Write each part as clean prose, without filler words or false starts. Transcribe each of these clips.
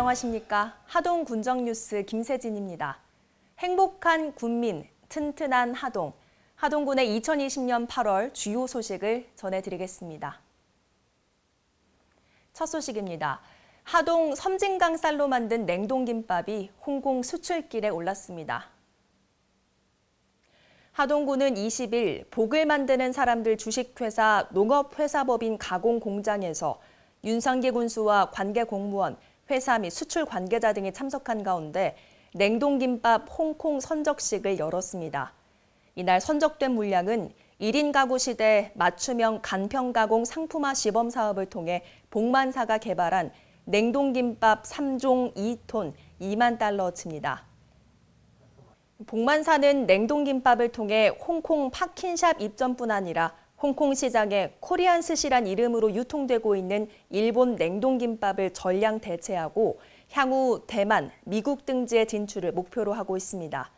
안녕하십니까. 하동 군정뉴스 김세진입니다. 행복한 군민, 튼튼한 하동. 하동군의 2020년 8월 주요 소식을 전해드리겠습니다. 첫 소식입니다. 하동 섬진강 쌀로 만든 냉동김밥이 홍콩 수출길에 올랐습니다. 하동군은 20일 복을 만드는 사람들 주식회사 농업회사법인 가공공장에서 윤상기 군수와 관계 공무원, 회사 및 수출 관계자 등이 참석한 가운데 냉동김밥 홍콩 선적식을 열었습니다. 이날 선적된 물량은 1인 가구 시대 맞춤형 간편가공 상품화 시범 사업을 통해 복만사가 개발한 냉동김밥 3종 2톤 2만 달러치입니다. 복만사는 냉동김밥을 통해 홍콩 파킨샵 입점뿐 아니라 홍콩 시장에 코리안 스시란 이름으로 유통되고 있는 일본 냉동김밥을 전량 대체하고 향후 대만, 미국 등지의 진출을 목표로 하고 있습니다.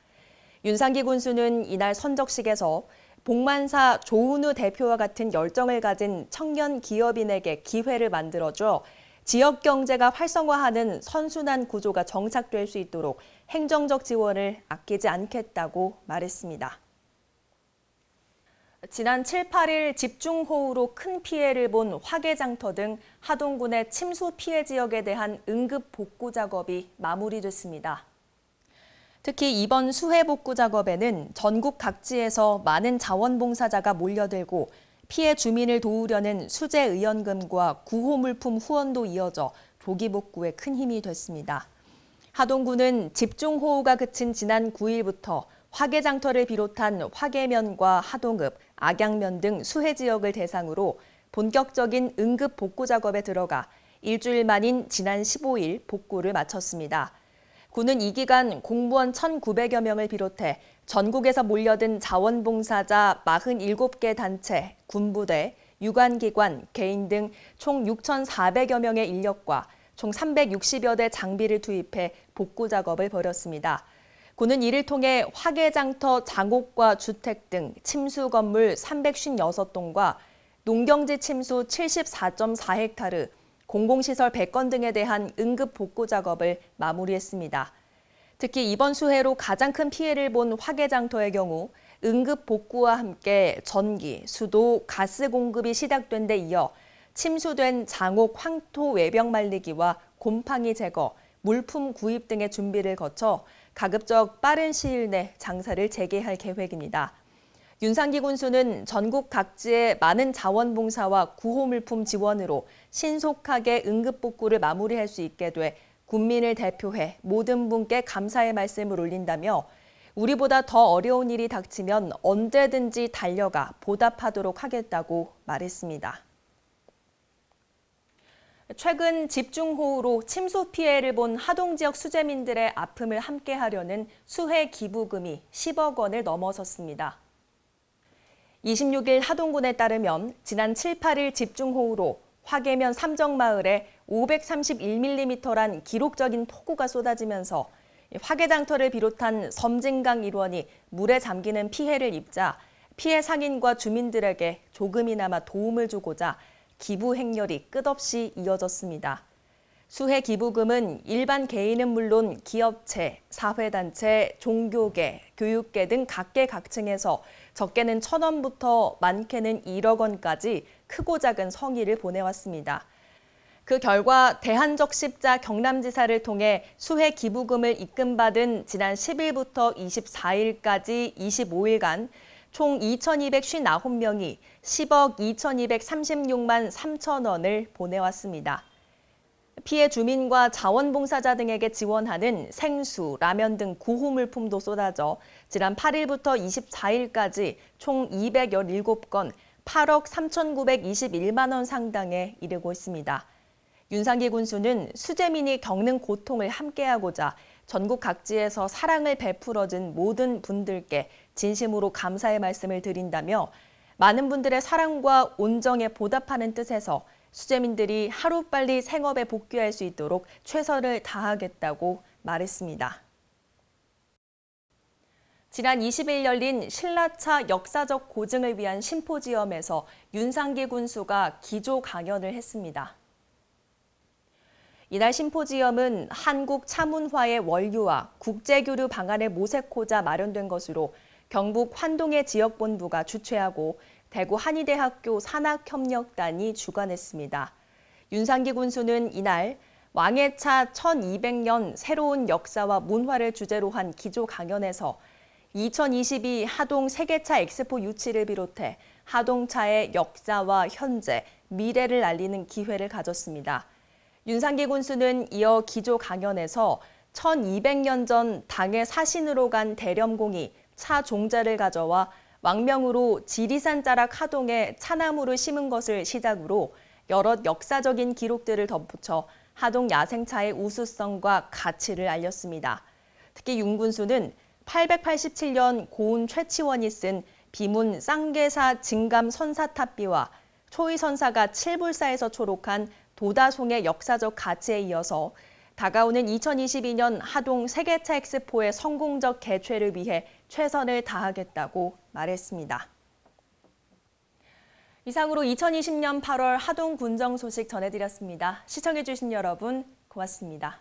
윤상기 군수는 이날 선적식에서 복만사 조은우 대표와 같은 열정을 가진 청년 기업인에게 기회를 만들어줘 지역 경제가 활성화하는 선순환 구조가 정착될 수 있도록 행정적 지원을 아끼지 않겠다고 말했습니다. 지난 7, 8일 집중호우로 큰 피해를 본 화개장터 등 하동군의 침수 피해 지역에 대한 응급 복구 작업이 마무리됐습니다. 특히 이번 수해 복구 작업에는 전국 각지에서 많은 자원봉사자가 몰려들고 피해 주민을 도우려는 수재 의연금과 구호물품 후원도 이어져 조기 복구에 큰 힘이 됐습니다. 하동군은 집중호우가 그친 지난 9일부터 화개장터를 비롯한 화개면과 하동읍, 악양면 등 수해 지역을 대상으로 본격적인 응급 복구 작업에 들어가 일주일 만인 지난 15일 복구를 마쳤습니다. 군은 이 기간 공무원 1,900여 명을 비롯해 전국에서 몰려든 자원봉사자 47개 단체, 군부대, 유관기관, 개인 등 총 6,400여 명의 인력과 총 360여 대 장비를 투입해 복구 작업을 벌였습니다. 군은 이를 통해 화개장터 장옥과 주택 등 침수 건물 356동과 농경지 침수 74.4헥타르, 공공시설 100건 등에 대한 응급 복구 작업을 마무리했습니다. 특히 이번 수해로 가장 큰 피해를 본 화개장터의 경우 응급 복구와 함께 전기, 수도, 가스 공급이 시작된 데 이어 침수된 장옥 황토 외벽 말리기와 곰팡이 제거, 물품 구입 등의 준비를 거쳐 가급적 빠른 시일 내 장사를 재개할 계획입니다. 윤상기 군수는 전국 각지의 많은 자원봉사와 구호물품 지원으로 신속하게 응급복구를 마무리할 수 있게 돼 군민을 대표해 모든 분께 감사의 말씀을 올린다며 우리보다 더 어려운 일이 닥치면 언제든지 달려가 보답하도록 하겠다고 말했습니다. 최근 집중호우로 침수 피해를 본 하동 지역 수재민들의 아픔을 함께하려는 수해 기부금이 10억 원을 넘어섰습니다. 26일 하동군에 따르면 지난 7, 8일 집중호우로 화개면 삼정마을에 531mm란 기록적인 폭우가 쏟아지면서 화개장터를 비롯한 섬진강 일원이 물에 잠기는 피해를 입자 피해 상인과 주민들에게 조금이나마 도움을 주고자 기부 행렬이 끝없이 이어졌습니다. 수해 기부금은 일반 개인은 물론 기업체, 사회단체, 종교계, 교육계 등 각계각층에서 적게는 1,000원부터 많게는 1억 원까지 크고 작은 성의를 보내왔습니다. 그 결과 대한적십자 경남지사를 통해 수해 기부금을 입금받은 지난 10일부터 24일까지 25일간 총 2,259명이 10억 2,236만 3천 원을 보내왔습니다. 피해 주민과 자원봉사자 등에게 지원하는 생수, 라면 등 구호물품도 쏟아져 지난 8일부터 24일까지 총 217건 8억 3,921만 원 상당에 이르고 있습니다. 윤상기 군수는 수재민이 겪는 고통을 함께하고자 전국 각지에서 사랑을 베풀어준 모든 분들께 진심으로 감사의 말씀을 드린다며 많은 분들의 사랑과 온정에 보답하는 뜻에서 수재민들이 하루빨리 생업에 복귀할 수 있도록 최선을 다하겠다고 말했습니다. 지난 20일 열린 신라차 역사적 고증을 위한 심포지엄에서 윤상기 군수가 기조 강연을 했습니다. 이날 심포지엄은 한국 차문화의 원류와 국제교류 방안을 모색하자 마련된 것으로 경북 환동의 지역본부가 주최하고 대구 한의대학교 산학협력단이 주관했습니다. 윤상기 군수는 이날 왕해차 1200년 새로운 역사와 문화를 주제로 한 기조 강연에서 2022 하동 세계차 엑스포 유치를 비롯해 하동차의 역사와 현재, 미래를 알리는 기회를 가졌습니다. 윤상기 군수는 이어 기조 강연에서 1200년 전 당의 사신으로 간 대렴공이 차 종자를 가져와 왕명으로 지리산 자락 하동에 차나무를 심은 것을 시작으로 여럿 역사적인 기록들을 덧붙여 하동 야생차의 우수성과 가치를 알렸습니다. 특히 윤 군수는 887년 고운 최치원이 쓴 비문 쌍계사 진감 선사탑비와 초의선사가 칠불사에서 초록한 도다송의 역사적 가치에 이어서 다가오는 2022년 하동 세계차 엑스포의 성공적 개최를 위해 최선을 다하겠다고 말했습니다. 이상으로 2020년 8월 하동 군정 소식 전해드렸습니다. 시청해주신 여러분 고맙습니다.